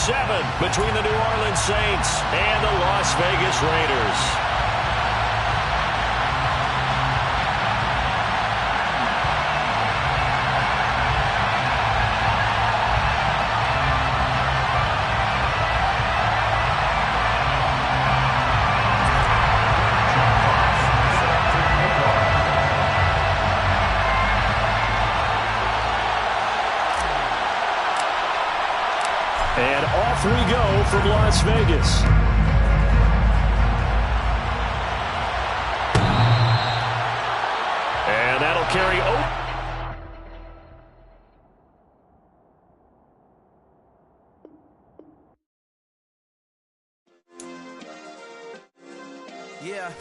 7 between the New Orleans Saints and the Las Vegas Raiders. And off we go from Las Vegas. And that'll carry over. Yeah.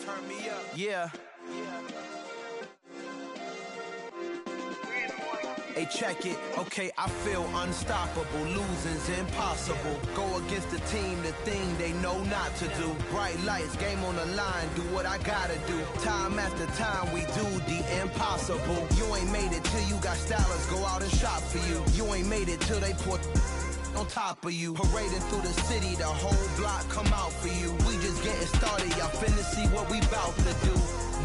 Turn me up. Yeah. Hey, check it. Okay, I feel unstoppable. Losing's impossible. Go against the team, the thing they know not to do. Bright lights, game on the line, do what I gotta do. Time after time, we do the impossible. You ain't made it till you got stylers go out and shop for you. You ain't made it till they put on top of you. Parading through the city, the whole block come out for you. We just getting started, y'all finna see what we bout to do.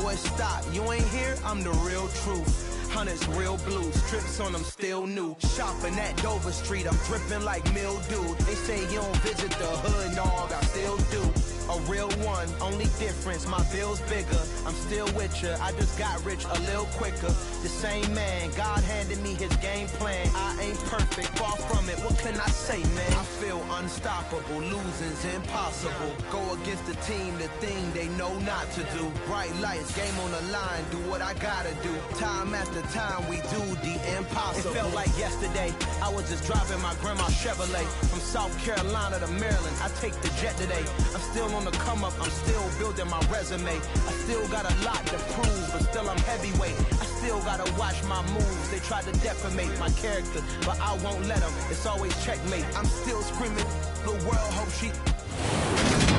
Boy, stop, you ain't here, I'm the real truth. Hunters, real blues, trips on them still new. Shopping at Dover Street, I'm dripping like mildew. They say you don't visit the hood, dog, I still do. A real one, only difference, my bill's bigger. I'm still with ya, I just got rich a little quicker. The same man, God handed me his game plan. I ain't perfect, far from it, what can I say, man? I feel unstoppable, losing's impossible. Go against the team, the thing they know not to do. Bright lights, game on the line, do what I gotta do. Time after time, we do the impossible. It felt like yesterday, I was just driving my grandma's Chevrolet. From South Carolina to Maryland, I take the jet today. I'm still on the come up, I'm still building my resume. I still got a lot to prove, but still I'm heavyweight. I still gotta watch my moves. They tried to defamate my character, but I won't let them. It's always checkmate. I'm still screaming, the world hope she...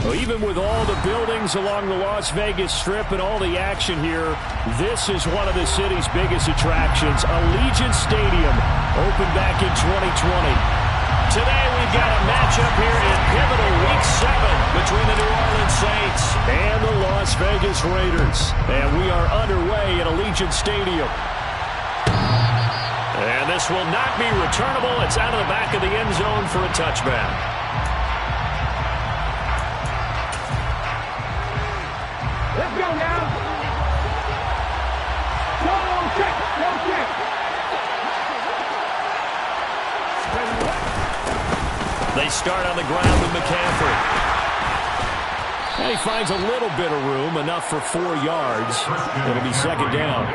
Well, even with all the buildings along the Las Vegas Strip and all the action here, this is one of the city's biggest attractions. Allegiant Stadium opened back in 2020. Today we've got a matchup here in pivotal Week 7 between the New Orleans Saints and the Las Vegas Raiders. And we are underway at Allegiant Stadium. And this will not be returnable. It's out of the back of the end zone for a touchback. Let's go now. Go check. They start on the ground with McCaffrey. And he finds a little bit of room, enough for 4 yards. It'll be second down.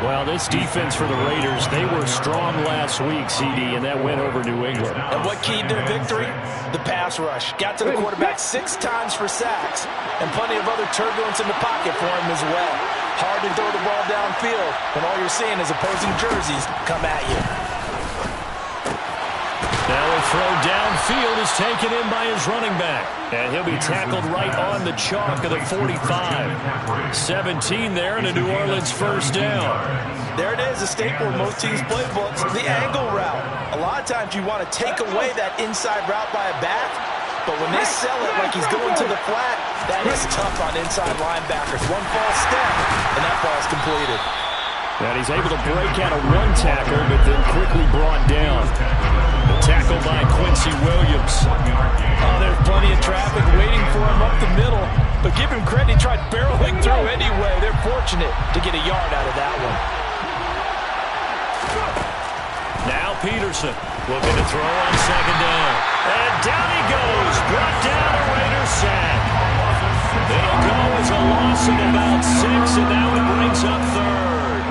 Well, this defense for the Raiders, they were strong last week, CD, and that went over New England. And what keyed their victory? The pass rush. Got to the quarterback 6 times for sacks, and plenty of other turbulence in the pocket for him as well. Hard to throw the ball downfield when all you're seeing is opposing jerseys come at you. Now a throw downfield is taken in by his running back. And he'll be tackled right on the chalk of the 45. 17 there and a New Orleans first down. There it is, a staple in most teams' playbooks, the angle route. A lot of times you want to take away that inside route by a back, but when they sell it like he's going to the flat, that is tough on inside linebackers. One false step, and that ball's completed. And he's able to break out of one tackle, but then quickly brought down. Tackled by Quincy Williams. Oh, there's plenty of traffic waiting for him up the middle. But give him credit, he tried barreling through anyway. They're fortunate to get a yard out of that one. Now Peterson looking to throw on second down. And down he goes. Brought down a Raiders sack. It'll go as a loss of about 6, and now it brings up third.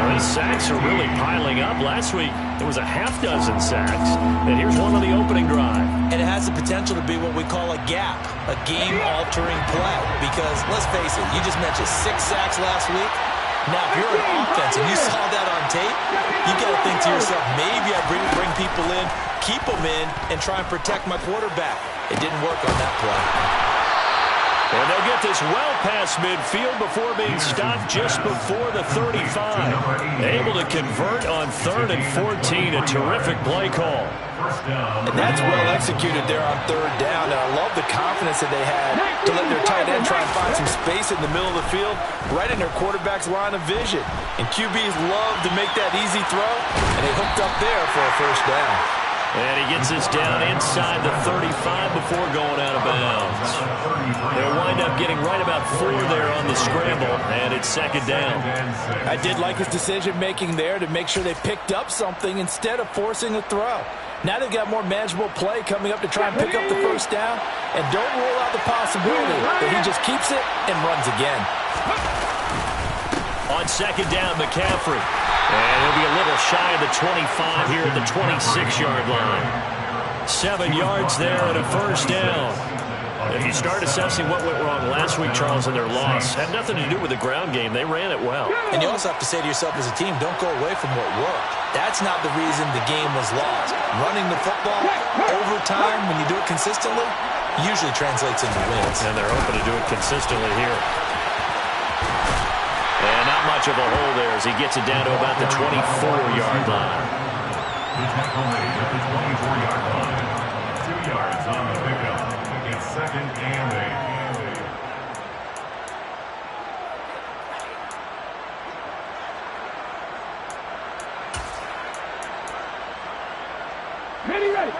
Well, these sacks are really piling up. Last week, there was a half-dozen sacks. And here's one on the opening drive. And it has the potential to be what we call a gap, a game-altering play. Because, let's face it, you just mentioned 6 sacks last week. Now, if you're an offense and you saw that on tape, you got to think to yourself, maybe I bring people in, keep them in, and try and protect my quarterback. It didn't work on that play. And they'll get this well past midfield before being stopped just before the 35. Able to convert on 3rd and 14. A terrific play call. And that's well executed there on 3rd down. And I love the confidence that they had to let their tight end try and find some space in the middle of the field, right in their quarterback's line of vision. And QBs love to make that easy throw, and they hooked up there for a 1st down. And he gets this down inside the 35 before going out of bounds. They'll wind up getting right about 4 there on the scramble, and it's 2nd down. I did like his decision-making there to make sure they picked up something instead of forcing a throw. Now they've got more manageable play coming up to try and pick up the 1st down, and don't rule out the possibility that he just keeps it and runs again. On 2nd down, McCaffrey. And he'll be a little shy of the 25 here at the 26-yard line. 7 yards there and a 1st down. If you start assessing what went wrong last week, Charles, in their loss, had nothing to do with the ground game. They ran it well. And you also have to say to yourself as a team, don't go away from what worked. That's not the reason the game was lost. Running the football over time, when you do it consistently, usually translates into wins. And they're hoping to do it consistently here. And not much of a hole there as he gets it down to about the 24-yard line. The tackle made at the 24-yard line. 2 yards on the pickup. It's 2nd and 8. Ready.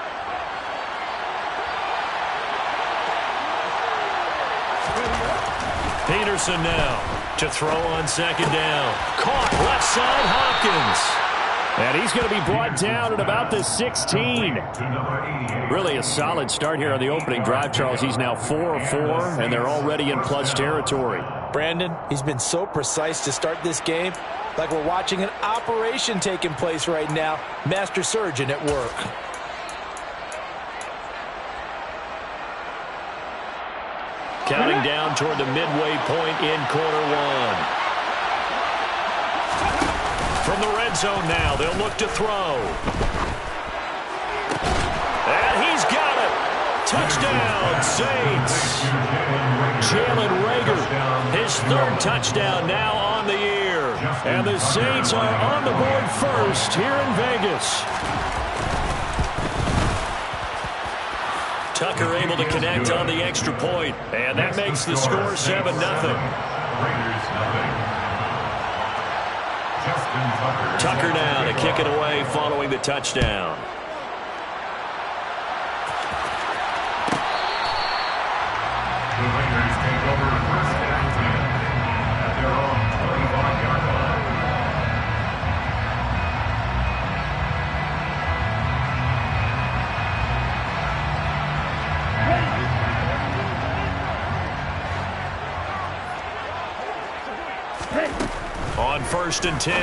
Peterson now to throw on 2nd down. Caught left side, Hopkins. And he's going to be brought down at about the 16. Really a solid start here on the opening drive, Charles. He's now 4 of 4, and they're already in plus territory. Brandon, he's been so precise to start this game, like we're watching an operation taking place right now. Master surgeon at work. Counting down toward the midway point in quarter 1. From the red zone now, they'll look to throw. And he's got it. Touchdown, Saints. Jalen Reagor, his 3rd touchdown now on the year. And the Saints are on the board first here in Vegas. Tucker able to connect on the extra point, and that makes the score 7-0. Tucker now to kick it away following the touchdown. The Raiders take over 1st and 10 at their own 25-yard line. On 1st and 10,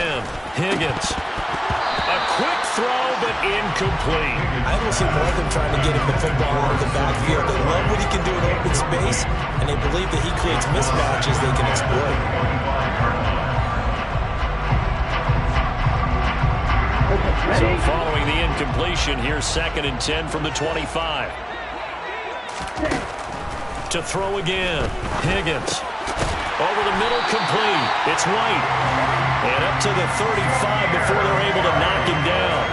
Higgins. A quick throw, but incomplete. I don't see more of them trying to get him the football out of the backfield. They love what he can do in open space, and they believe that he creates mismatches they can exploit. So following the incompletion, here's 2nd and 10 from the 25. To throw again, Higgins. Over the middle, complete. It's White. And up to the 35 before they're able to knock him down.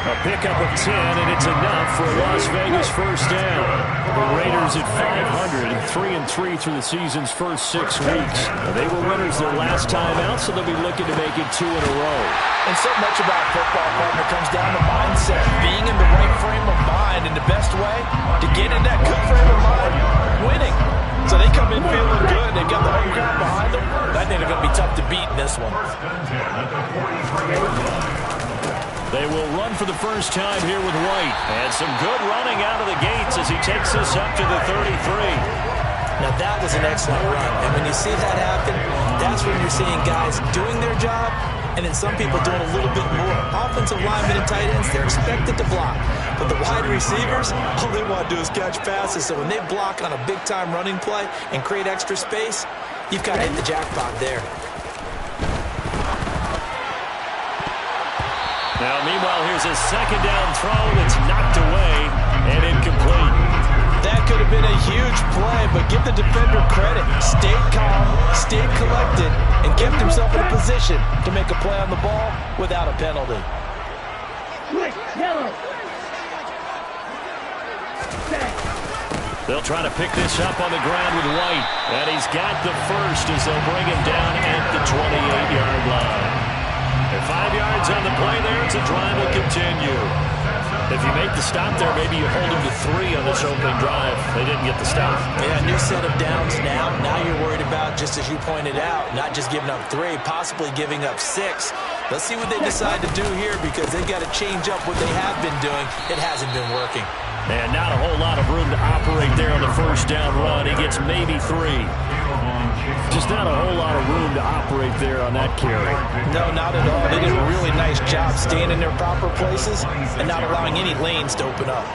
A pickup of 10, and it's enough for a Las Vegas 1st down. The Raiders at 500, 3-3 through the season's first 6 weeks. They were winners their last time out, so they'll be looking to make it 2 in a row. And so much about football, partner, comes down to mindset. Being in the right frame of mind, and the best way to get in that good frame of mind, winning. So they come in feeling good. They've got the home crowd behind them. I think they're going to be tough to beat in this one. They will run for the first time here with White. And some good running out of the gates as he takes this up to the 33. Now that was an excellent run. And when you see that happen, that's when you're seeing guys doing their job and then some people doing a little bit more. Offensive linemen and tight ends, they're expected to block. But the wide receivers, all they want to do is catch passes. So when they block on a big-time running play and create extra space, you've got to hit the jackpot there. Now, meanwhile, here's a 2nd down throw that's knocked away and incomplete. That could have been a huge play, but give the defender credit. Stayed calm, stayed collected, and kept himself in a position to make a play on the ball without a penalty. Yellow. They'll try to pick this up on the ground with White. And he's got the first as they'll bring him down at the 28-yard line. And 5 yards on the play there as the drive will continue. If you make the stop there, maybe you hold them to 3 on this opening drive. They didn't get the stop. Yeah, new set of downs now. Now you're worried about, just as you pointed out, not just giving up 3, possibly giving up 6. Let's see what they decide to do here because they've got to change up what they have been doing. It hasn't been working. And not a whole lot of room to operate there on the first down run. He gets maybe 3. Just not a whole lot of room to operate there on that carry. No, not at all. They did a really nice job staying in their proper places and not allowing any lanes to open up.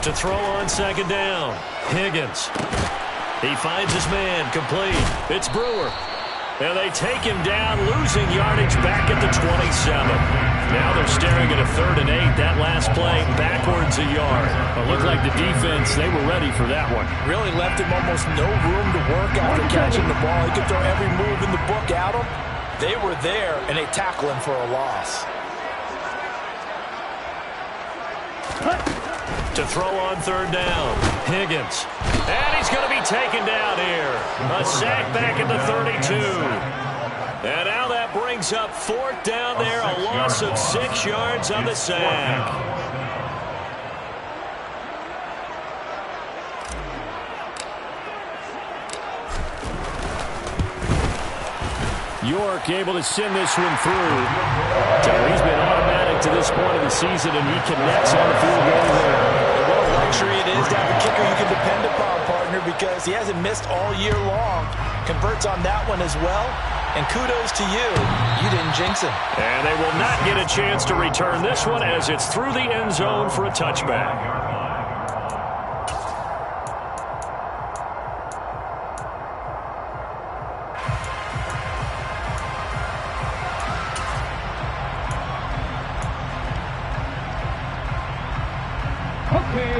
To throw on second down, Higgins. He finds his man, complete. It's Brewer. And they take him down, losing yardage back at the 27. Now they're staring at a 3rd and 8. That last play backwards a yard. It looked like the defense, they were ready for that one. Really left him almost no room to work after catching the ball. He could throw every move in the book at him. They were there, and they tackle him for a loss. To throw on 3rd down, Higgins. And he's going to be taken down here. A sack back at the 32. And now that brings up 4th down there, a loss of 6 yards on the sack. York able to send this one through. He's been automatic to this point of the season, and he connects on the field goal there. What a luxury it is to have a kicker you can depend upon, partner, because he hasn't missed all year long. Converts on that one as well. And kudos to you. You didn't jinx him. And they will not get a chance to return this one as it's through the end zone for a touchback.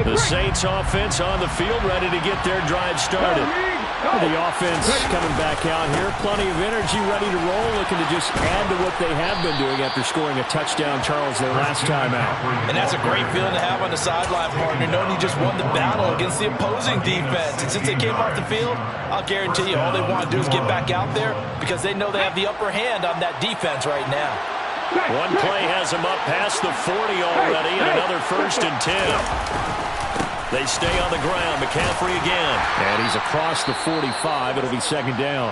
The Saints offense on the field, ready to get their drive started. The offense coming back out here. Plenty of energy, ready to roll, looking to just add to what they have been doing after scoring a touchdown, Charles, their last time out. And that's a great feeling to have on the sideline, partner, knowing you just won the battle against the opposing defense. And since they came off the field, I'll guarantee you all they want to do is get back out there because they know they have the upper hand on that defense right now. One play has them up past the 40 already, and another 1st and 10. They stay on the ground. McCaffrey again. And he's across the 45. It'll be 2nd down.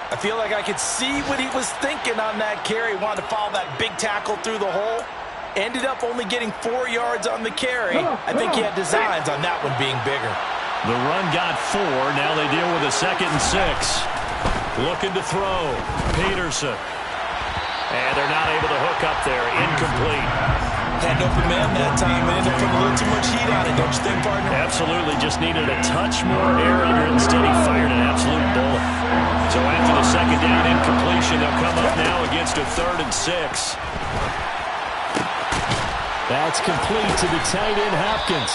I feel like I could see what he was thinking on that carry. Wanted to follow that big tackle through the hole. Ended up only getting 4 yards on the carry. I think he had designs on that one being bigger. The run got 4. Now they deal with a 2nd and 6. Looking to throw. Peterson. And they're not able to hook up there. Incomplete. Had an open man that time and ended up putting a little too much heat on it, don't you think, partner? Absolutely. Just needed a touch more air under it. Instead, he fired an absolute bullet. So after the 2nd down incompletion, they'll come up now against a 3rd and 6. That's complete to the tight end, Hopkins.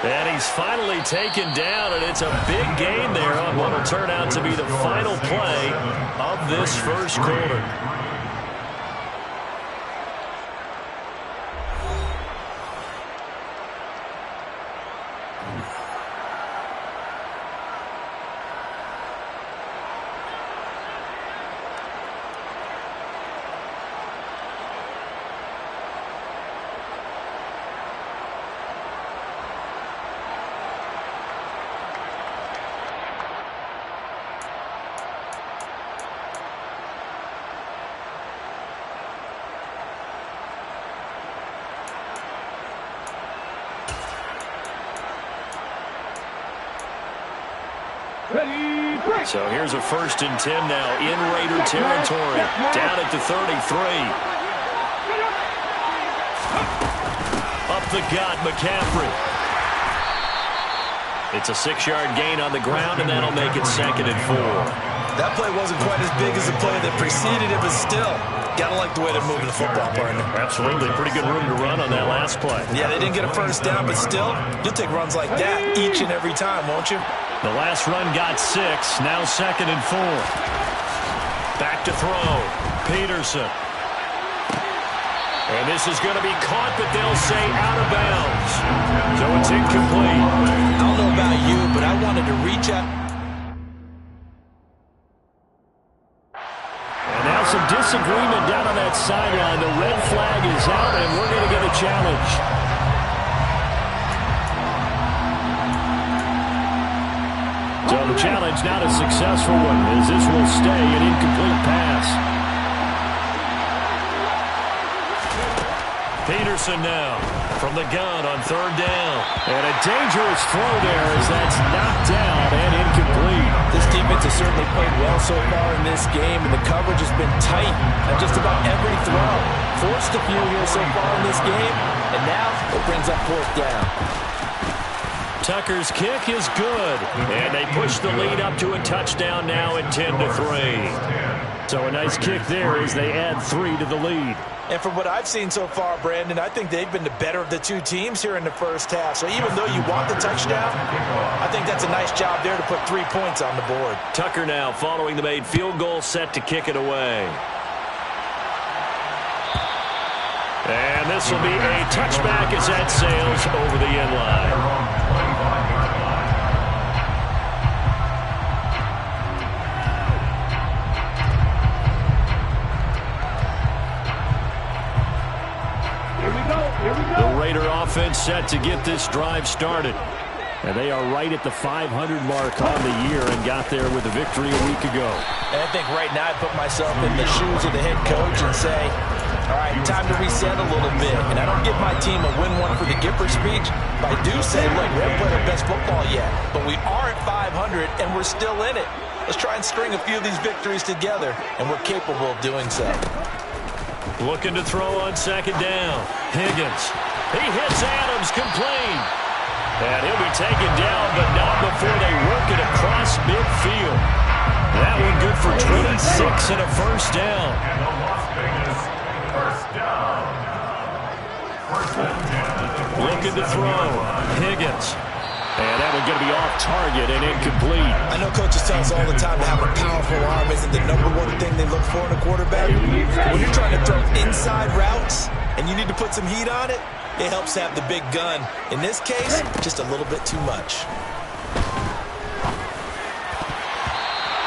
And he's finally taken down, and it's a big gain there on what will turn out to be the final play of this first quarter. So here's a 1st and 10 now in Raider territory. Down at the 33. Up the gut, McCaffrey. It's a 6-yard gain on the ground, and that'll make it 2nd and 4. That play wasn't quite as big as the play that preceded it, but still, Gotta like the way they're moving the football, partner. Absolutely. Pretty good room to run on that last play. Yeah, they didn't get a first down, but still, you'll take runs like that each and every time, won't you? The last run got 6. Now 2nd and 4. Back to throw. Peterson. And this is going to be caught, but they'll say out of bounds. So it's incomplete. I don't know about you, but I wanted to reach out. And now some disagreement down on that sideline. The red flag is out, and we're going to get a challenge. So the challenge not a successful one, as this will stay an incomplete pass. Peterson now from the gun on 3rd down. And a dangerous throw there as that's knocked down and incomplete. This defense has certainly played well so far in this game, and the coverage has been tight on just about every throw. Forced a few here so far in this game, and now it brings up 4th down. Tucker's kick is good, and they push the lead up to a touchdown now at 10-3. So a nice kick there as they add 3 to the lead. And from what I've seen so far, Brandon, I think they've been the better of the two teams here in the first half. So even though you want the touchdown, I think that's a nice job there to put 3 points on the board. Tucker now following the made field goal, set to kick it away. And this will be a touchback as that sails over the end line. The Raider offense set to get this drive started. And they are right at the 500 mark on the year and got there with a victory a week ago. And I think right now I put myself in the shoes of the head coach and say, all right, time to reset a little bit. And I don't give my team a win one for the Gipper speech, but I do say, look, we haven't played our best football yet, but we are at 500 and we're still in it. Let's try and string a few of these victories together, and we're capable of doing so. Looking to throw on 2nd down. Higgins. He hits Adams complete. And he'll be taken down, but not before they work it across midfield. That one good for 26 and a first down. And the Las Vegas first down. First and 10. Looking to throw. Higgins. And that one going to be off target and incomplete. I know coaches tell us all the time to have a powerful arm isn't the #1 thing they look for in a quarterback. When you're trying to throw inside routes and you need to put some heat on it, it helps have the big gun. In this case, just a little bit too much.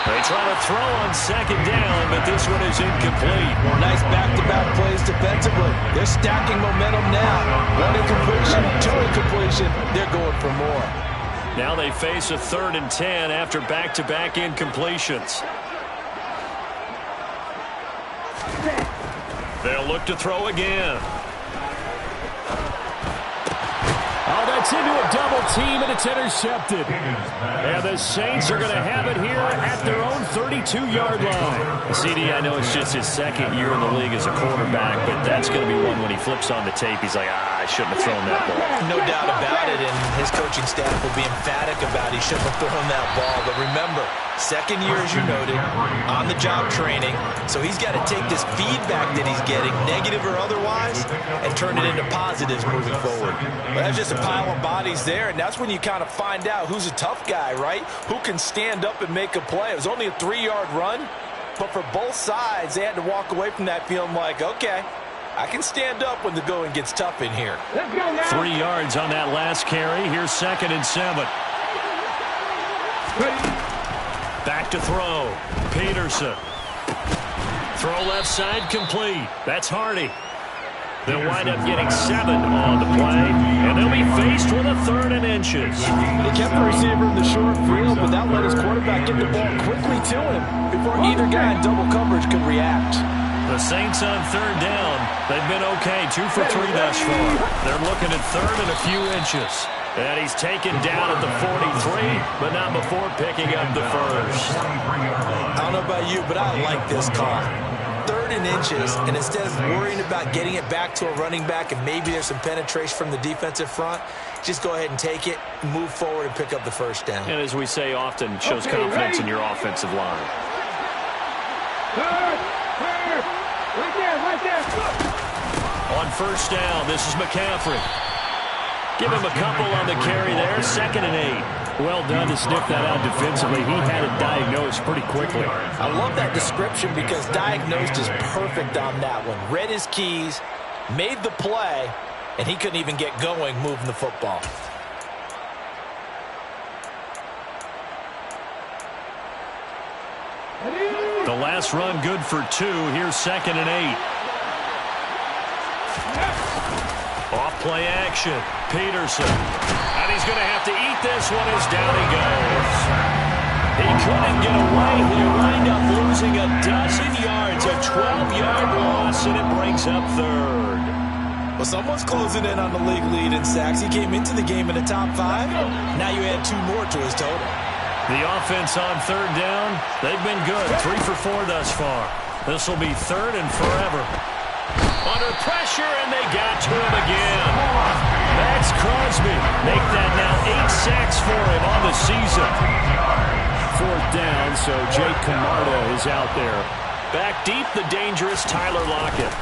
They try to throw on 2nd down, but this one is incomplete. Nice back-to-back plays defensively. They're stacking momentum now. 1 incompletion, 2 incompletion. They're going for more. Now they face a 3rd and 10 after back-to-back incompletions. They'll look to throw again. Oh, that's into a double team, and it's intercepted. And the Saints are going to have it here at their own 32-yard line. CD, I know it's just his 2nd year in the league as a quarterback, but that's going to be one when he flips on the tape, he's like, I shouldn't have thrown that ball. No doubt about it, and his coaching staff will be emphatic about he shouldn't have thrown that ball. But remember, 2nd year, as you noted, on-the-job training, so he's got to take this feedback that he's getting, negative or otherwise, and turn it into positives moving forward. But that's just a pile of bodies there, and that's when you kind of find out who's a tough guy, right? Who can stand up and make a play. It was only a 3-yard run, but for both sides, they had to walk away from that feeling like, okay, I can stand up when the going gets tough in here. 3 yards on that last carry. Here's 2nd and 7. Back to throw. Peterson. Throw left side complete. That's Hardy. They'll wind up getting 7 on the play, and they'll be faced with a 3rd and inches. They kept the receiver in the short field, but that let his quarterback get the ball quickly to him before either guy in double coverage could react. The Saints on 3rd down. They've been okay, 2 for 3 thus far. They're looking at 3rd and a few inches. And he's taken down at the 43, but not before picking up the first. I don't know about you, but I like this call. 3rd and inches, and instead of worrying about getting it back to a running back and maybe there's some penetration from the defensive front, just go ahead and take it, move forward, and pick up the first down. And as we say often, shows confidence in your offensive line. Right there. On first down, this is McCaffrey. Give him a couple on the carry there. 2nd and 8. Well done to sniff that out defensively. He had it diagnosed pretty quickly. I love that description because diagnosed is perfect on that one. Read his keys, made the play, and he couldn't even get going moving the football. The last run good for 2. Here's 2nd and 8. Off play action. Peterson. And he's going to have to eat this one as down he goes. He couldn't get away. He wind up losing a dozen yards. A 12-yard loss, and it brings up 3rd. Well, someone's closing in on the league lead in sacks. He came into the game in the top 5. Now you add 2 more to his total. The offense on 3rd down, they've been good. 3 for 4 thus far. This will be 3rd and forever. Under pressure, and they got to him again. Max Crosby make that now 8 sacks for him on the season. 4th down, so Jake Camarda is out there. Back deep, the dangerous Tyler Lockett.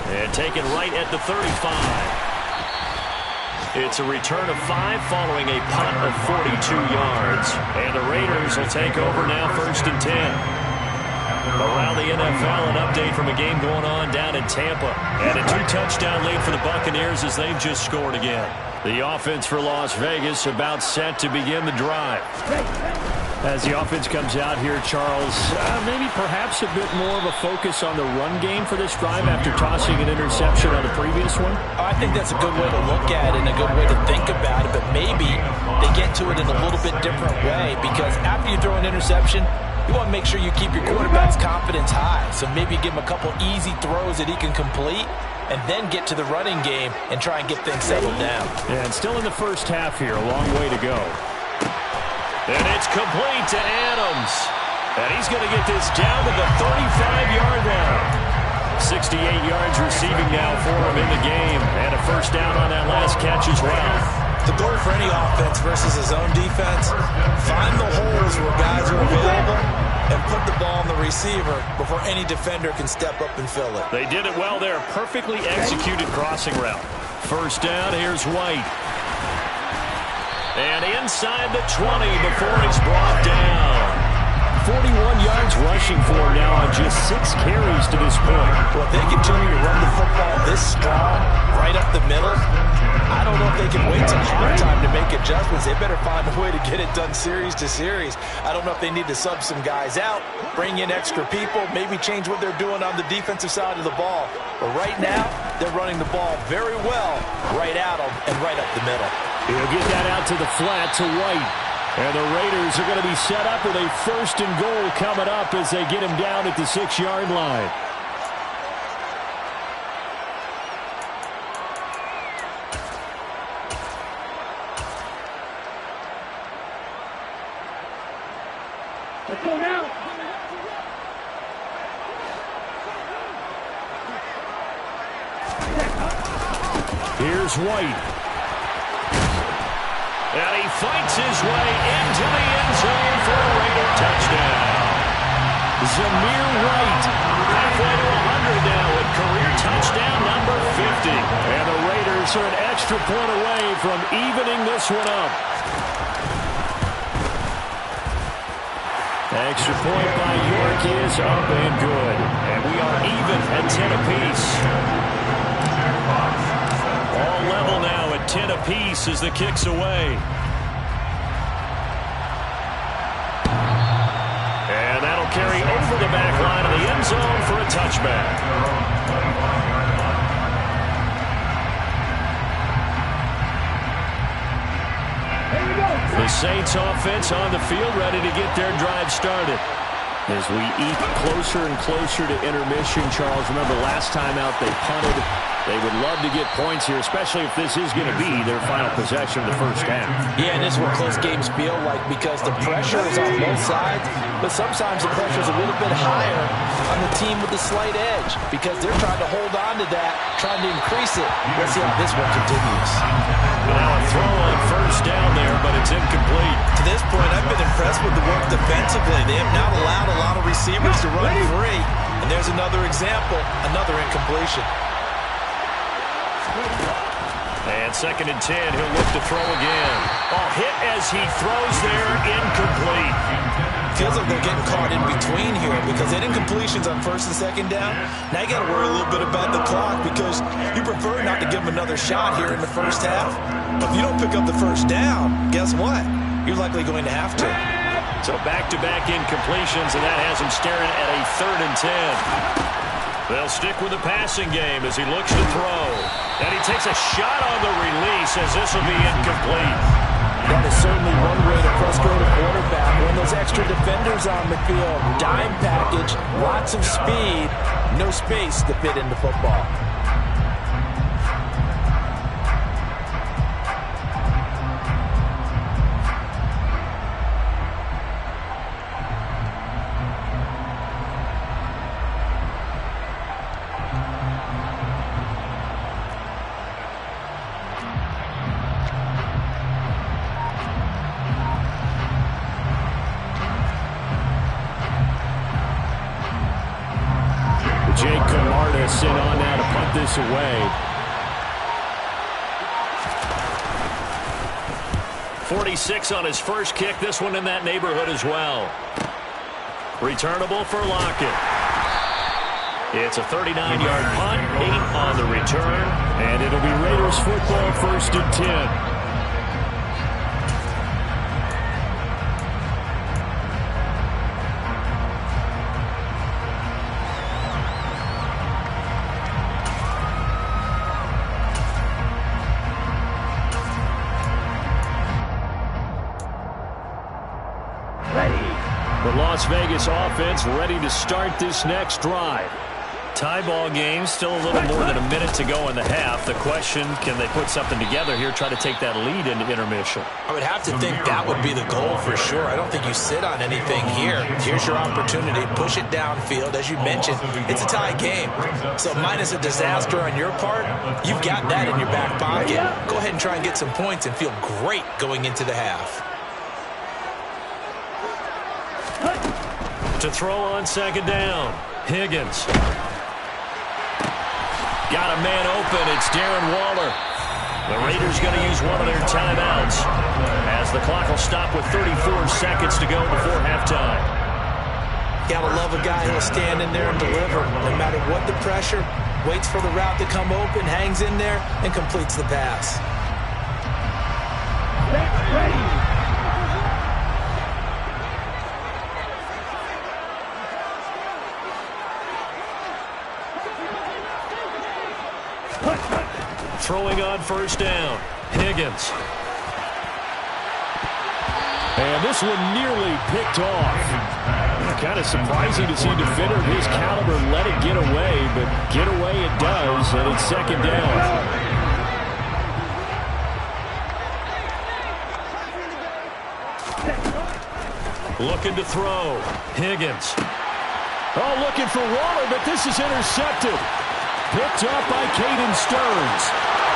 And taken right at the 35. It's a return of 5 following a punt of 42 yards. And the Raiders will take over now 1st and 10. Around the NFL, an update from a game going on down in Tampa. And a 2-touchdown lead for the Buccaneers as they've just scored again. The offense for Las Vegas about set to begin the drive. As the offense comes out here, Charles, maybe perhaps a bit more of a focus on the run game for this drive after tossing an interception on the previous one? I think that's a good way to look at it and a good way to think about it, but maybe they get to it in a little bit different way because after you throw an interception, you want to make sure you keep your quarterback's confidence high. So maybe give him a couple easy throws that he can complete and then get to the running game and try and get things settled down. Yeah, and still in the first half here, a long way to go. And it's complete to Adams. And he's going to get this down to the 35-yard line. 68 yards receiving now for him in the game. And a first down on that last catch as well. The goal for any offense versus his own defense, find the holes where guys are available and put the ball on the receiver before any defender can step up and fill it. They did it well there. Perfectly executed crossing route. First down, here's White. And inside the 20 before he's brought down. 41 yards rushing for him now on just 6 carries to this point. Well, if they continue to run the football this strong, right up the middle, I don't know if they can wait till halftime to make adjustments. They better find a way to get it done series to series. I don't know if they need to sub some guys out, bring in extra people, maybe change what they're doing on the defensive side of the ball. But right now, they're running the ball very well right at them and right up the middle. He'll get that out to the flat to White. And the Raiders are going to be set up with a 1st and goal coming up as they get him down at the 6-yard line. Let's go now. Here's White. And he fights his way into the end zone for a Raider touchdown. Zamir White, halfway to 100 now with career touchdown number 50. And the Raiders are an extra point away from evening this one up. Extra point by York is up and good. And we are even at 10 apiece. All level now at 10 apiece as the kick's away. And that'll carry over the back line of the end zone for a touchback. The Saints offense on the field ready to get their drive started. As we eke closer and closer to intermission, Charles, remember last time out they punted. They would love to get points here, especially if this is going to be their final possession of the first half. Yeah, and this is what close games feel like because the pressure is on both sides. but sometimes the pressure's a little bit higher on the team with the slight edge because they're trying to hold on to that, trying to increase it. Let's see how this one continues. Now a throw on first down there, but it's incomplete. To this point, I've been impressed with the work defensively. They have not allowed a lot of receivers to run free. And there's another example, another incompletion. And 2nd and 10, he'll look to throw again. Hit as he throws there, incomplete. Feels like they're getting caught in between here because they had incompletions on 1st and 2nd down. Now you got to worry a little bit about the clock because you prefer not to give them another shot here in the first half. But if you don't pick up the first down, guess what? You're likely going to have to. So back-to-back incompletions, and that has him staring at a 3rd and 10. They'll stick with the passing game as he looks to throw. And he takes a shot on the release as this will be incomplete. That is certainly one way to frustrate a quarterback when those extra defenders on the field. Dime package, lots of speed, no space to fit into football. In on now to punt this away. 46 on his first kick. This one in that neighborhood as well. Returnable for Lockett. It's a 39-yard punt, 8 on the return, and it'll be Raiders football 1st and 10. The Las Vegas offense ready to start this next drive. Tie ball game, still a little more than a minute to go in the half. The question, can they put something together here, try to take that lead into intermission? I would have to think that would be the goal for sure. I don't think you sit on anything here. Here's your opportunity. Push it downfield. As you mentioned, it's a tie game. So minus a disaster on your part, you've got that in your back pocket. Go ahead and try and get some points and feel great going into the half. To throw on 2nd down. Higgins. Got a man open. It's Darren Waller. The Raiders going to use one of their timeouts as the clock will stop with 34 seconds to go before halftime. Gotta love a guy who'll stand in there and deliver. No matter what the pressure, waits for the route to come open, hangs in there, and completes the pass. Ready. Throwing on 1st down. Higgins. And this one nearly picked off. Kind of surprising to see a defender of his caliber let it get away, but get away it does, and it's 2nd down. Looking to throw. Higgins. Oh, looking for Waller, but this is intercepted. Picked up by Caden Stearns.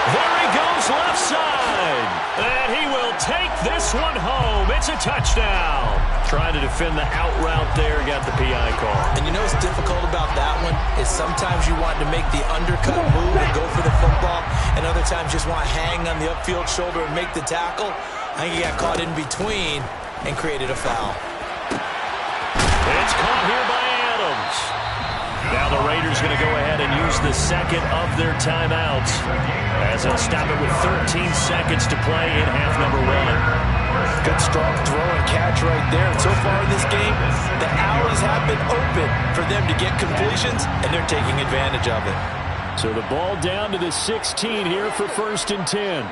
There he goes left side. And he will take this one home. It's a touchdown. Trying to defend the out route there. Got the PI call. And you know what's difficult about that one is sometimes you want to make the undercut move and go for the football. And other times just want to hang on the upfield shoulder and make the tackle. I think he got caught in between and created a foul. It's caught here by Adams. Now the Raiders going to go ahead and use the second of their timeouts as they'll stop it with 13 seconds to play in half number 1. Good strong throw and catch right there. And so far in this game, the alleys have been open for them to get completions, and they're taking advantage of it. So the ball down to the 16 here for 1st and 10.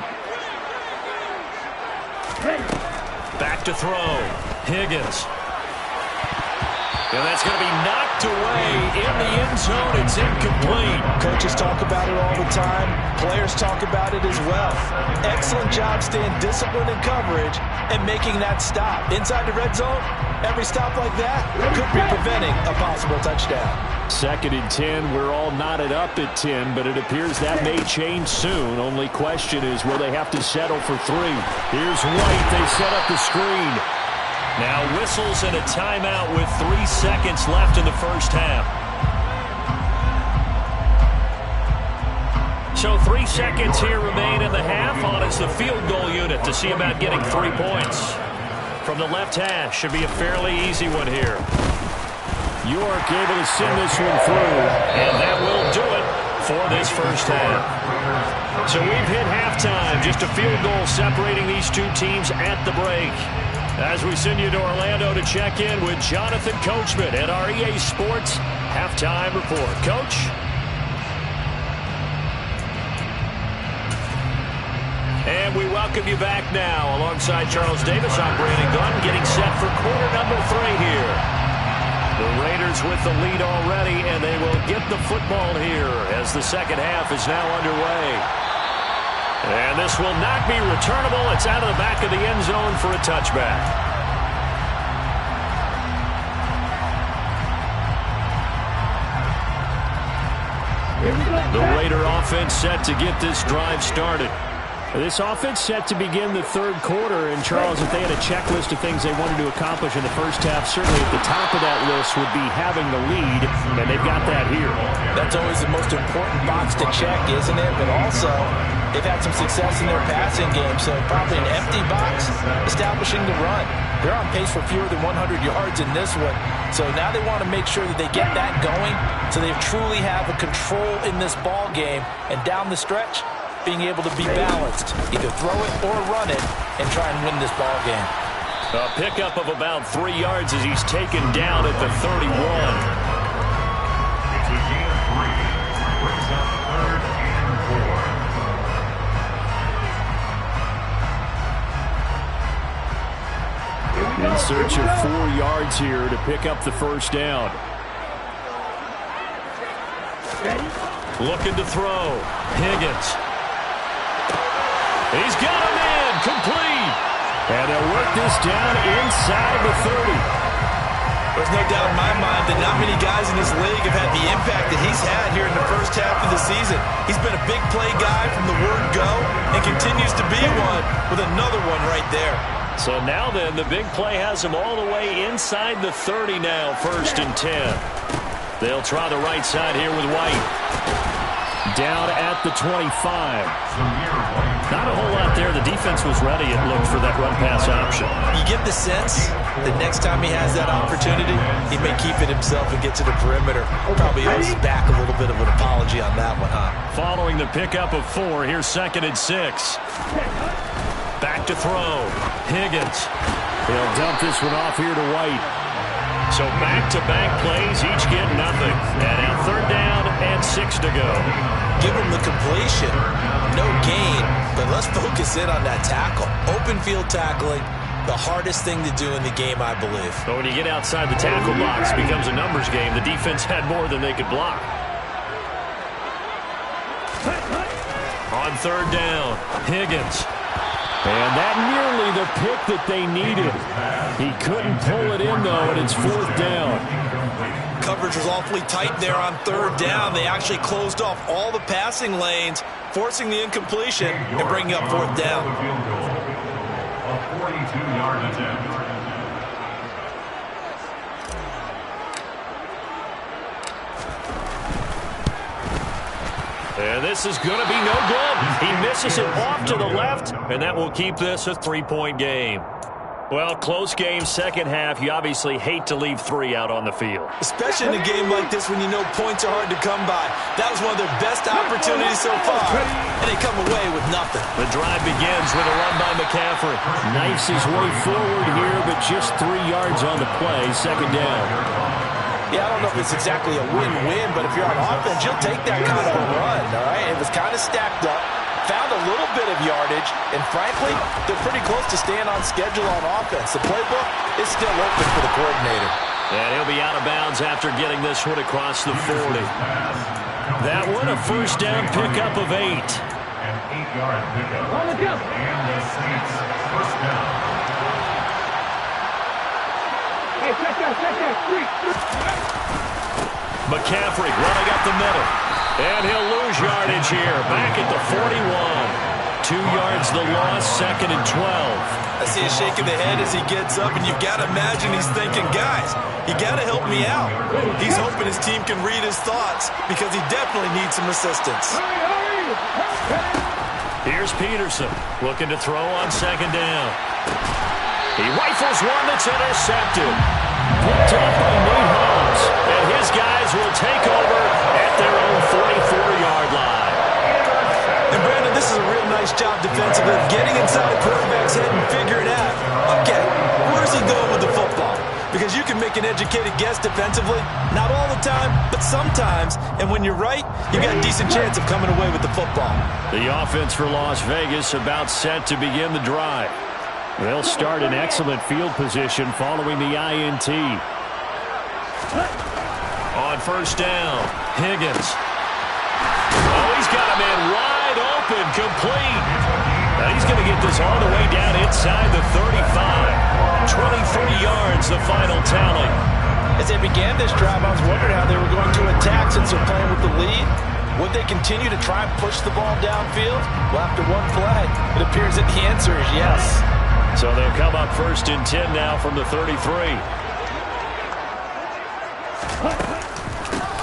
Back to throw. Higgins. And that's going to be knocked away in the end zone. It's incomplete. Coaches talk about it all the time. Players talk about it as well. Excellent job staying disciplined in coverage and making that stop. Inside the red zone, Every stop like that could be preventing a possible touchdown. 2nd and 10. We're all knotted up at 10, but it appears that may change soon. Only question is, will they have to settle for 3? Here's White. They set up the screen. Now whistles and a timeout with 3 seconds left in the first half. So 3 seconds here remain in the half. On is the field goal unit to see about getting 3 points. From the left hash, should be a fairly easy one here. York able to send this one through, and that will do it for this first half. So we've hit halftime, just a field goal separating these two teams at the break. As we send you to Orlando to check in with Jonathan Coachman at our EA Sports Halftime Report. Coach? And we welcome you back now. Alongside Charles Davis, I'm Brandon Gunn, getting set for quarter number 3 here. The Raiders with the lead already, and they will get the football here as the second half is now underway. And this will not be returnable. It's out of the back of the end zone for a touchback. The Raider offense set to get this drive started. This offense set to begin the third quarter, and Charles, if they had a checklist of things they wanted to accomplish in the first half, certainly at the top of that list would be having the lead, and they've got that here. That's always the most important box to check, isn't it? But also, they've had some success in their passing game, so probably an empty box establishing the run. They're on pace for fewer than 100 yards in this one, so now they want to make sure that they get that going so they truly have a control in this ball game, and down the stretch, being able to be balanced, either throw it or run it, and try and win this ball game. A pickup of about 3 yards as he's taken down at the 31. It's a gain of 3. Brings up 3rd and 4. In search of 4 yards here to pick up the first down. Looking to throw. Higgins. He's got him in. Complete. And they'll work this down inside the 30. There's no doubt in my mind that not many guys in this league have had the impact that he's had here in the first half of the season. He's been a big play guy from the word go and continues to be one with another one right there. So now then, the big play has him all the way inside the 30 now, 1st and 10. They'll try the right side here with White. Down at the 25. Not a whole lot there. The defense was ready, it looked, for that run-pass option. You get the sense that next time he has that opportunity, he may keep it himself and get to the perimeter. Probably owes back a little bit of an apology on that one, huh? Following the pickup of 4, here's 2nd and 6. Back to throw. Higgins. He'll dump this one off here to White. So back-to-back plays, each get nothing. And now 3rd down and 6 to go. Give him the completion, no gain, but let's focus in on that tackle. Open field tackling, the hardest thing to do in the game, I believe. But when you get outside the tackle box, it becomes a numbers game. The defense had more than they could block. On 3rd down, Higgins. And that nearly the pick that they needed. He couldn't pull it in, though, and it's 4th down. Coverage was awfully tight there on 3rd down. They actually closed off all the passing lanes, forcing the incompletion and bringing up 4th down. A 42-yard attempt. And this is going to be no good. He misses it off to the left, and that will keep this a 3-point game. Well, close game, second half. You obviously hate to leave 3 out on the field. Especially in a game like this when you know points are hard to come by. That was one of their best opportunities so far, and they come away with nothing. The drive begins with a run by McCaffrey. Knifes his way forward here, but just 3 yards on the play, 2nd down. Yeah, I don't know if it's exactly a win-win, but if you're on offense, you'll take that kind of a run, all right? It was kind of stacked up, found a little bit of yardage, and frankly, they're pretty close to staying on schedule on offense. The playbook is still open for the coordinator. And he'll be out of bounds after getting this one across the 40. That one, a 1st down pickup of 8. An 8-yard pickup. And the Saints 1st down. Hey, check that, street. McCaffrey running up the middle. And he'll lose yardage here. Back at the 41. 2 yards the loss, 2nd and 12. I see a shake of the head as he gets up, and you've got to imagine he's thinking, guys, you got to help me out. He's hoping his team can read his thoughts because he definitely needs some assistance. Here's Peterson looking to throw on 2nd down. He rifles one that's intercepted. Picked up by Nate Holmes, and his guys will take over at their own 44-yard line. And Brandon, this is a real nice job defensively of getting inside the quarterback's head and figuring out, okay, where's he going with the football? Because you can make an educated guess defensively, not all the time, but sometimes. And when you're right, you got a decent chance of coming away with the football. The offense for Las Vegas about set to begin the drive. They'll start in excellent field position following the INT. On 1st down, Higgins. Oh, he's got a man wide open, complete. Now he's going to get this all the way down inside the 35. 23 yards, the final tally. As they began this drive, I was wondering how they were going to attack since they're playing with the lead. Would they continue to try and push the ball downfield? Well, after one play, it appears that the answer is yes. So they'll come up 1st and 10 now from the 33.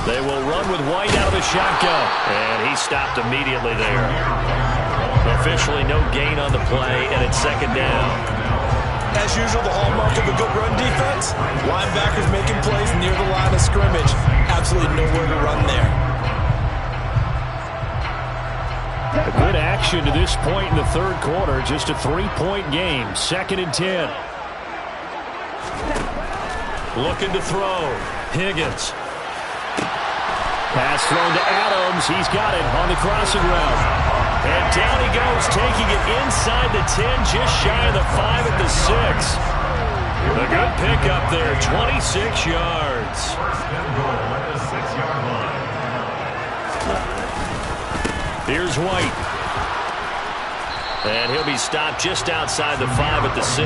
They will run with White out of the shotgun. And he stopped immediately there. Officially no gain on the play, and it's 2nd down. As usual, the hallmark of a good run defense, linebackers making plays near the line of scrimmage. Absolutely nowhere to run there. A good action to this point in the 3rd quarter. Just a 3-point game. 2nd and 10. Looking to throw. Higgins. Pass thrown to Adams. He's got it on the crossing route. And down he goes, taking it inside the 10, just shy of the 5 at the 6. A good pickup there, 26 yards. 1st and goal at the 6-yard line. Here's White. And he'll be stopped just outside the 5 at the 6.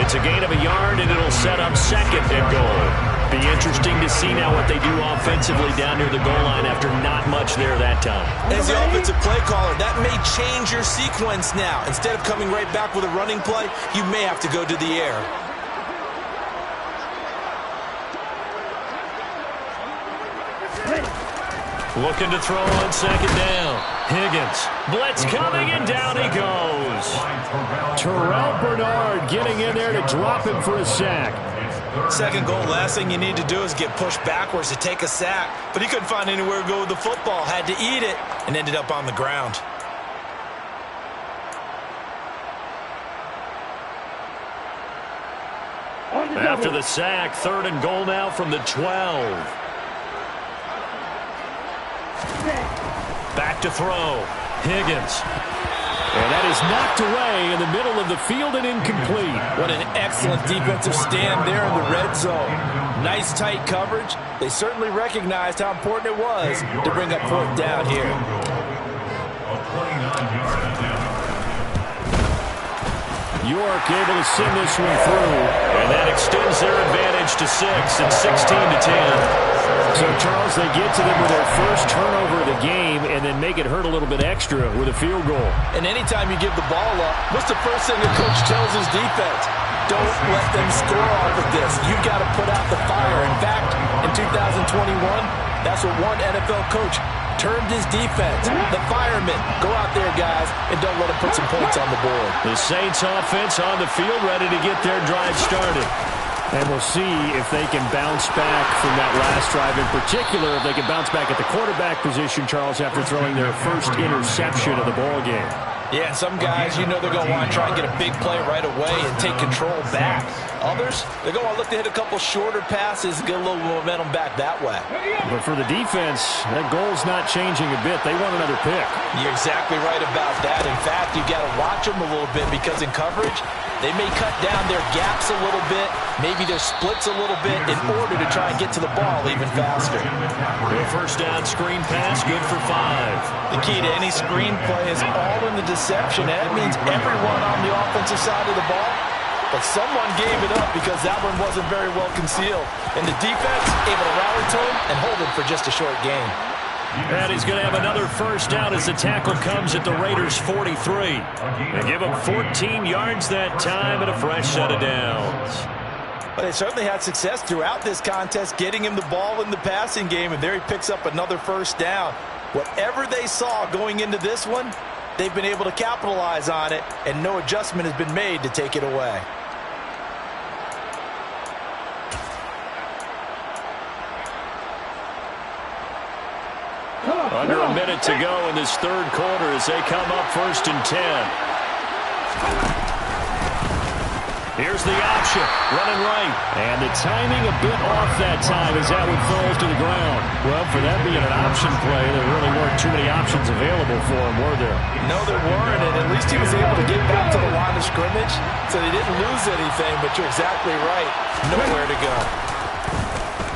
It's a gain of a yard, and it'll set up 2nd and goal. Be interesting to see now what they do offensively down near the goal line after not much there that time. As the offensive play caller, that may change your sequence now. Instead of coming right back with a running play, you may have to go to the air. Looking to throw on 2nd down. Higgins. Blitz coming, and down he goes. Terrell Bernard getting in there to drop him for a sack. 2nd goal, last thing you need to do is get pushed backwards to take a sack. But he couldn't find anywhere to go with the football. Had to eat it and ended up on the ground. After the sack, 3rd and goal now from the 12. Back to throw. Higgins. And that is knocked away in the middle of the field and incomplete. What an excellent defensive stand there in the red zone. Nice tight coverage. They certainly recognized how important it was to bring up 4th down here. York able to send this one through, and that extends their advantage to 6 and 16-10. So, Charles, they get to them with their first turnover of the game and then make it hurt a little bit extra with a field goal. And anytime you give the ball up, what's the first thing the coach tells his defense? Don't let them score off of this. You've got to put out the fire. In fact, in 2021, that's what one NFL coach termed his defense. The firemen. Go out there, guys, and don't let them put some points on the board. The Saints offense on the field ready to get their drive started. And we'll see if they can bounce back from that last drive. In particular, if they can bounce back at the quarterback position, Charles, after throwing their first interception of the ball game. Yeah, some guys, you know they're going to want to try and get a big play right away and take control back. Others, they're going to look to hit a couple shorter passes and get a little momentum back that way. But for the defense, that goal's not changing a bit. They want another pick. You're exactly right about that. In fact, you've got to watch them a little bit because in coverage, they may cut down their gaps a little bit, maybe their splits a little bit in order to try and get to the ball even faster. The 1st down screen pass, good for 5. The key to any screen play is all in the deception. That means everyone on the offensive side of the ball but someone gave it up because that one wasn't very well concealed. And the defense able to rally to him and hold him for just a short gain. And he's going to have another first down as the tackle comes at the Raiders' 43. They give him 14 yards that time and a fresh set of downs. But they certainly had success throughout this contest, getting him the ball in the passing game, and there he picks up another first down. Whatever they saw going into this one, they've been able to capitalize on it, and no adjustment has been made to take it away. Under a minute to go in this third quarter as they come up 1st and 10. Here's the option, running right. And the timing a bit off that time as that one falls to the ground. Well, for that being an option play, there really weren't too many options available for him, were there? No, there weren't, and at least he was able to get back to the line of scrimmage, so they didn't lose anything, but you're exactly right. Nowhere to go.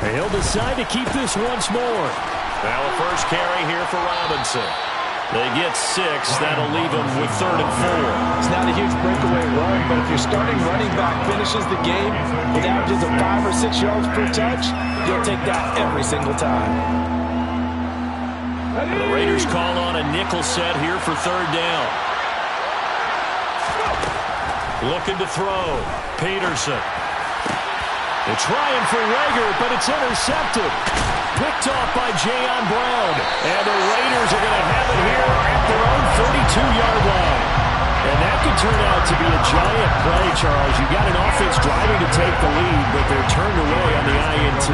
And he'll decide to keep this once more. Now a first carry here for Robinson. They get 6. That'll leave them with 3rd and 4. It's not a huge breakaway run, but if your starting running back finishes the game with averages of 5 or 6 yards per touch, you'll take that every single time. The Raiders call on a nickel set here for 3rd down. Looking to throw. Peterson. They're trying for Rager, but it's intercepted. Picked off by Jayon Brown. And the Raiders are going to have it here at their own 32-yard line. And that could turn out to be a giant play, Charles. You've got an offense driving to take the lead, but they're turned away on the INT.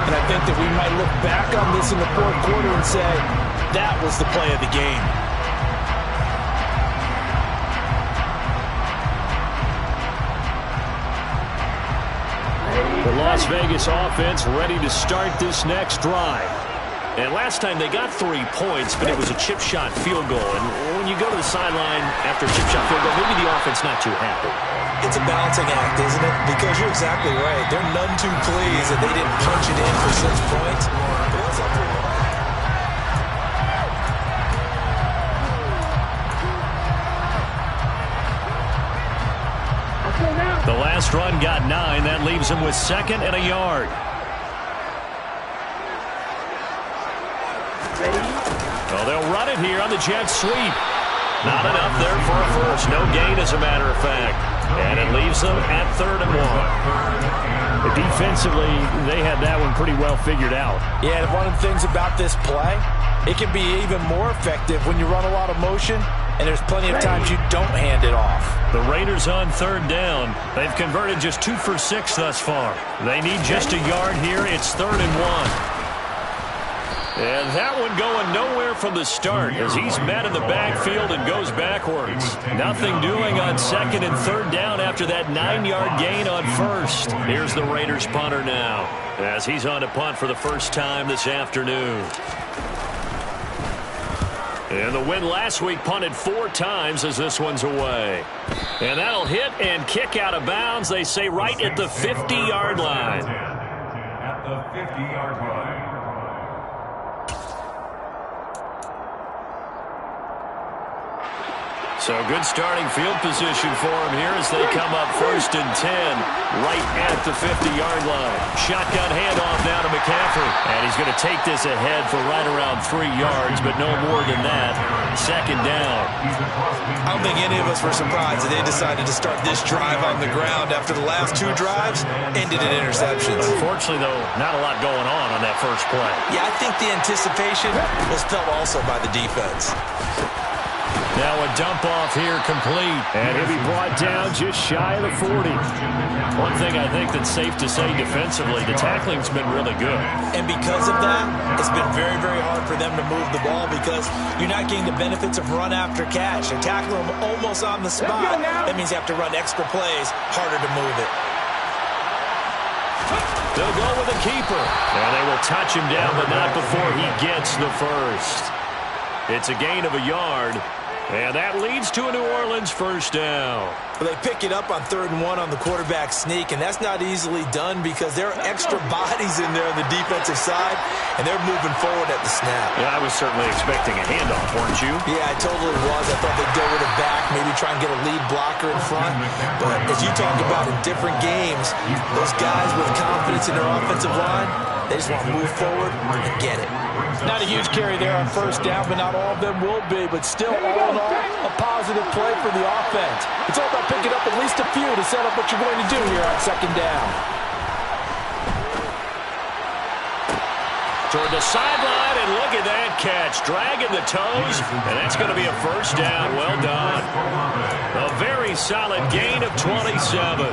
And I think that we might look back on this in the 4th quarter and say, that was the play of the game. The Las Vegas offense ready to start this next drive. And last time they got 3 points, but it was a chip shot field goal. And when you go to the sideline after a chip shot field goal, maybe the offense not too happy. It's a balancing act, isn't it? Because you're exactly right. They're none too pleased that they didn't punch it in for 6 points. The last run got 9. That leaves him with 2nd and a yard. Well, they'll run it here on the jet sweep. Not enough there for a first. No gain, as a matter of fact. And it leaves them at 3rd and 1. Defensively, they had that one pretty well figured out. Yeah, and one of the things about this play, it can be even more effective when you run a lot of motion, and there's plenty of times you don't hand it off. The Raiders on 3rd down. They've converted just 2 for 6 thus far. They need just a yard here. It's 3rd and 1. And that one going nowhere from the start as he's met in the backfield and goes backwards. Nothing doing on 2nd and 3rd down after that 9-yard gain on 1st. Here's the Raiders punter now as he's on to punt for the first time this afternoon. And the win last week punted 4 times as this one's away. And that'll hit and kick out of bounds, they say, right at the 50-yard line. At the 50-yard line. So good starting field position for him here as they come up 1st and 10 right at the 50-yard line. Shotgun handoff now to McCaffrey. And he's going to take this ahead for right around 3 yards, but no more than that. 2nd down. I don't think any of us were surprised that they decided to start this drive on the ground after the last 2 drives ended in interceptions. Unfortunately, though, not a lot going on that first play. Yeah, I think the anticipation was felt also by the defense. Now a dump off here complete. And he'll be brought down just shy of the 40. One thing I think that's safe to say defensively, the tackling's been really good. And because of that, it's been very, very hard for them to move the ball because you're not getting the benefits of run after catch. They're tackling them almost on the spot. That means you have to run extra plays, harder to move it. They'll go with a keeper. And they will touch him down, but not before he gets the first. It's a gain of a yard. And that leads to a New Orleans first down. Well, they pick it up on 3rd and 1 on the quarterback sneak, and that's not easily done because there are extra bodies in there on the defensive side, and they're moving forward at the snap. Yeah, I was certainly expecting a handoff, weren't you? Yeah, I totally was. I thought they'd go with it back, maybe try and get a lead blocker in front. But as you talk about in different games, those guys with confidence in their offensive line, they just want to move forward and get it. Not a huge carry there on first down, but not all of them will be. But still, all in all, a positive play for the offense. It's all about picking up at least a few to set up what you're going to do here on 2nd down. Toward the sideline, and look at that catch. Dragging the toes, and that's going to be a first down. Well done. A very solid gain of 27.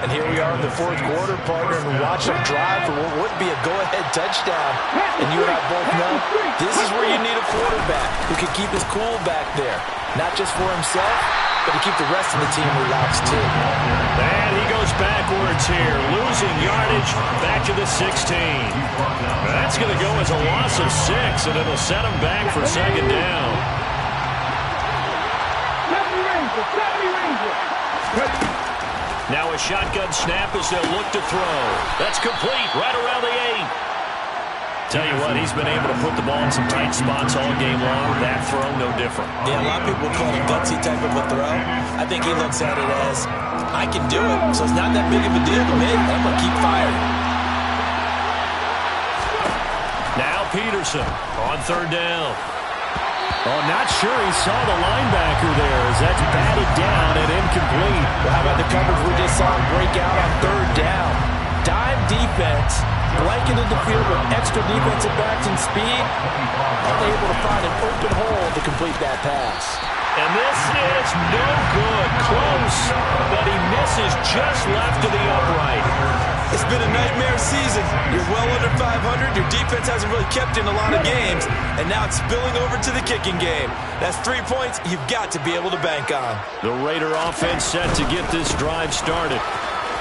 And here we are in the 4th quarter, partner, and watch them drive for what would be a go-ahead touchdown. And you and I both know this is where you need a quarterback who can keep his cool back there. Not just for himself, but to keep the rest of the team relaxed too. And he goes backwards here, losing yardage back to the 16. That's going to go as a loss of 6, and it'll set him back for 2nd down. Now a shotgun snap as they'll look to throw. That's complete right around the 8. Tell you what, he's been able to put the ball in some tight spots all game long. That throw, no different. Yeah, a lot of people call it a gutsy type of a throw. I think he looks at it as, I can do it, so it's not that big of a deal to me. I'm going to keep firing. Now Peterson on 3rd down. Oh, not sure he saw the linebacker there as that's batted down and incomplete. Well, how about the coverage we just saw him break out on 3rd down? Dime defense, blanketed the field with extra defensive backs and speed. Only able to find an open hole to complete that pass. And this is no good. Close, but he misses just left of the upright. It's been a nightmare season. You're well under 500. Your defense hasn't really kept in a lot of games. And now it's spilling over to the kicking game. That's 3 points you've got to be able to bank on. The Raider offense set to get this drive started.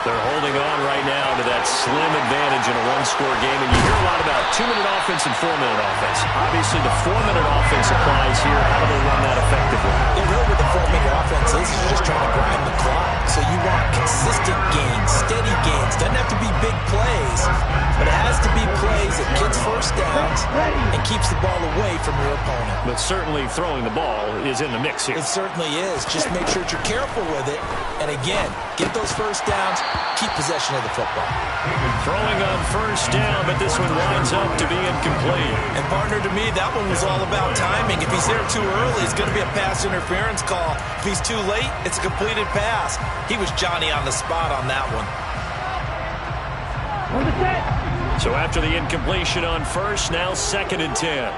They're holding on right now to that slim advantage in a one-score game. And you hear a lot about 2-minute offense and 4-minute offense. Obviously, the 4-minute offense applies here. How do they run that effectively? Yeah, really what the 4-minute offense is just trying to grind the clock. So you want consistent gains, steady gains. Doesn't have to be big plays, but it has to be plays that gets first downs and keeps the ball away from your opponent. But certainly throwing the ball is in the mix here. It certainly is. Just make sure that you're careful with it. And again, get those first downs, keep possession of the football. Throwing on first down, but this one winds up to be incomplete. And partner, to me, that one was all about timing. If he's there too early, it's going to be a pass interference call. If he's too late, it's a completed pass. He was Johnny on the spot on that one. So after the incompletion on first, now 2nd and 10.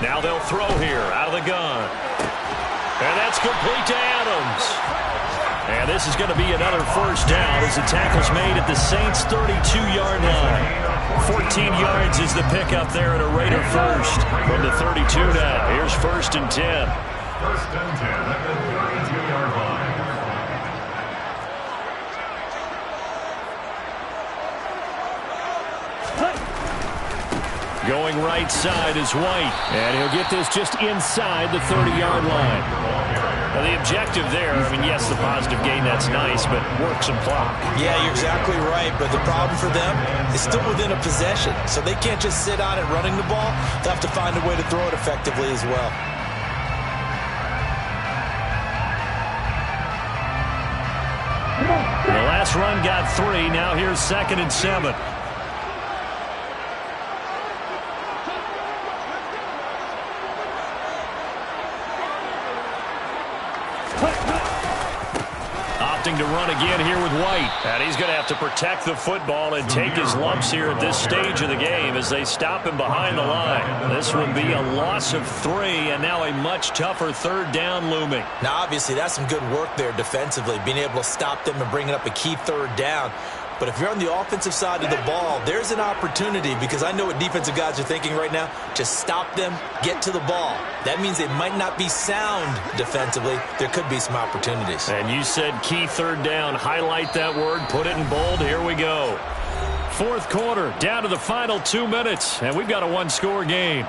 Now they'll throw here out of the gun. And that's complete to Adams. And this is going to be another first down as the tackle's made at the Saints' 32-yard line. 14 yards is the pickup there at a Raider first. From the 32 now, here's 1st and 10. 1st and 10 at the 32-yard line. Going right side is White. And he'll get this just inside the 30-yard line. Now the objective there, I mean, yes, the positive gain, that's nice, but work some clock. Yeah, you're exactly right, but the problem for them is still within a possession. So they can't just sit on it running the ball. They'll have to find a way to throw it effectively as well. The last run got 3. Now here's 2nd and 7. Opting to run again here with White. And he's going to have to protect the football and take his lumps here at this stage of the game as they stop him behind the line. This will be a loss of 3, and now a much tougher 3rd down looming. Now, obviously, that's some good work there defensively, being able to stop them and bringing up a key 3rd down. But if you're on the offensive side of the ball, there's an opportunity, because I know what defensive guys are thinking right now. Just stop them, get to the ball. That means they might not be sound defensively. There could be some opportunities. And you said key 3rd down. Highlight that word, put it in bold. Here we go. Fourth quarter, down to the final 2 minutes, and we've got a one-score game.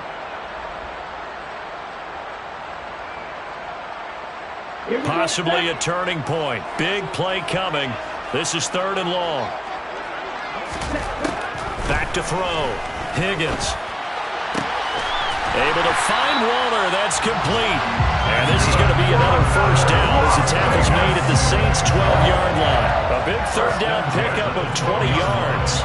Possibly a turning point. Big play coming. This is 3rd and long. Back to throw. Higgins. Able to find Waller. That's complete. And this is going to be another first down as the tackle's made at the Saints' 12-yard line. A big 3rd down pickup of 20 yards.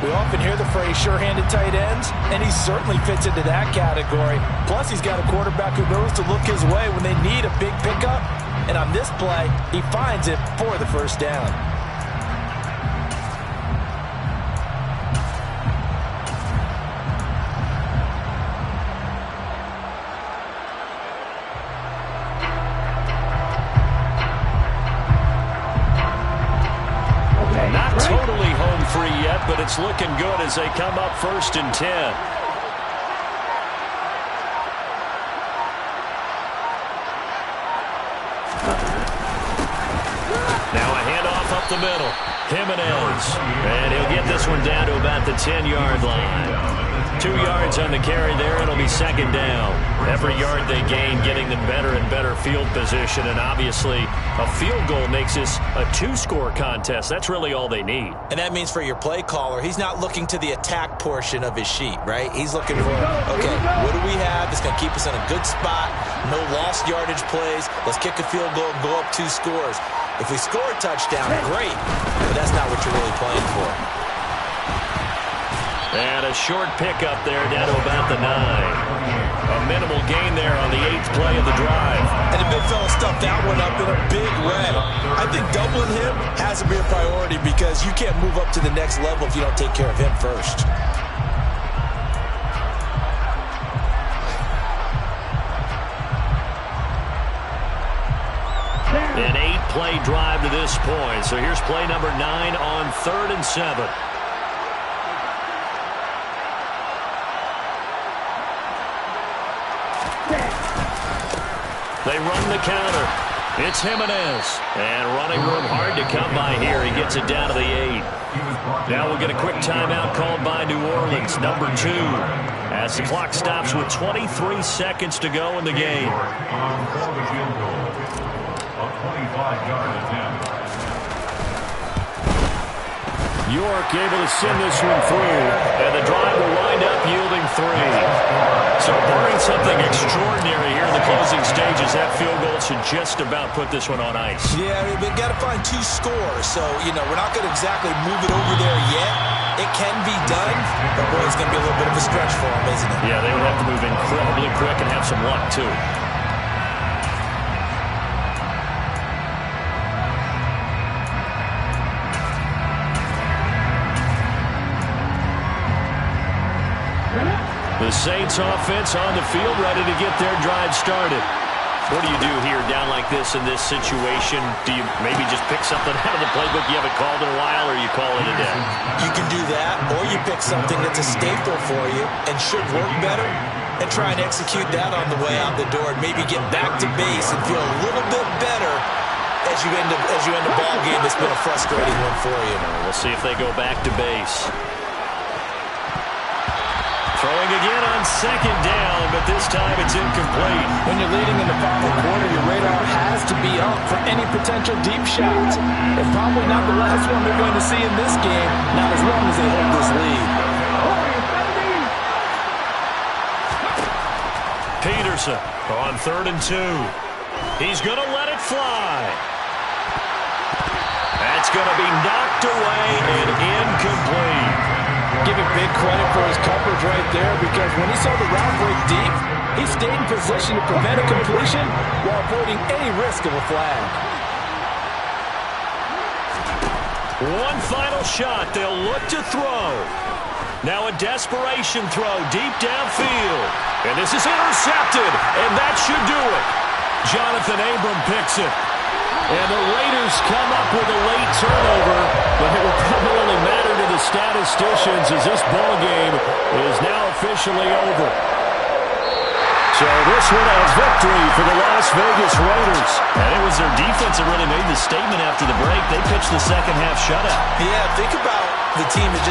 We often hear the phrase sure-handed tight ends, and he certainly fits into that category. Plus, he's got a quarterback who knows to look his way when they need a big pickup. And on this play, he finds it for the first down. Not totally home free yet, but it's looking good as they come up 1st and 10. Now a handoff up the middle. Jimenez. And he'll get this one down to about the 10-yard line. 2 yards on the carry there. It'll be 2nd down. Every yard they gain getting them better and better field position. And obviously a field goal makes this a 2-score contest. That's really all they need. And that means for your play caller, he's not looking to the attack portion of his sheet, right? He's looking for, okay, what do we have that's going to keep us in a good spot? No lost yardage plays. Let's kick a field goal and go up 2 scores. If we score a touchdown, great. But that's not what you're really playing for. And a short pickup there down to about the 9. A minimal gain there on the 8th play of the drive. And the big fella stuffed that one up in a big way. I think doubling him has to be a priority because you can't move up to the next level if you don't take care of him first. An 8-play drive to this point. So here's play number 9 on 3rd and 7. They run the counter. It's Jimenez. And running room hard to come by here. He gets it down to the 8. Now we'll get a quick timeout called by New Orleans, number 2. As the clock stops with 23 seconds to go in the game. York able to send this one through, and the drive will wind up yielding 3. So barring something extraordinary here in the closing stages, that field goal should just about put this one on ice. Yeah, we've got to find 2 scores, so, we're not going to exactly move it over there yet. It can be done, but boy, it's going to be a little bit of a stretch for them, isn't it? Yeah, they would have to move incredibly quick and have some luck, too. The Saints offense on the field, ready to get their drive started. What do you do here down like this in this situation? Do you maybe just pick something out of the playbook you haven't called in a while, or you call it a day? You can do that, or you pick something that's a staple for you and should work better and try and execute that on the way out the door and maybe get back to base and feel a little bit better as you end a ball game that's been a frustrating one for you. We'll see if they go back to base. Throwing again on 2nd down, but this time it's incomplete. When you're leading in the final quarter, your radar has to be up for any potential deep shots. And probably not the last one they're going to see in this game, not as long as they hold this lead. Peterson on 3rd and 2. He's going to let it fly. That's going to be knocked away and incomplete. Giving big credit for his coverage right there, because when he saw the route break deep, he stayed in position to prevent a completion while avoiding any risk of a flag. One final shot. They'll look to throw. Now a desperation throw deep downfield. And this is intercepted, and that should do it. Jonathan Abram picks it. And the Raiders come up with a late turnover, but it will primarily matter to the statisticians as this ball game is now officially over. So this one a victory for the Las Vegas Raiders. And it was their defense that really made the statement after the break. They pitched the second half shutout. Yeah, think about The team had just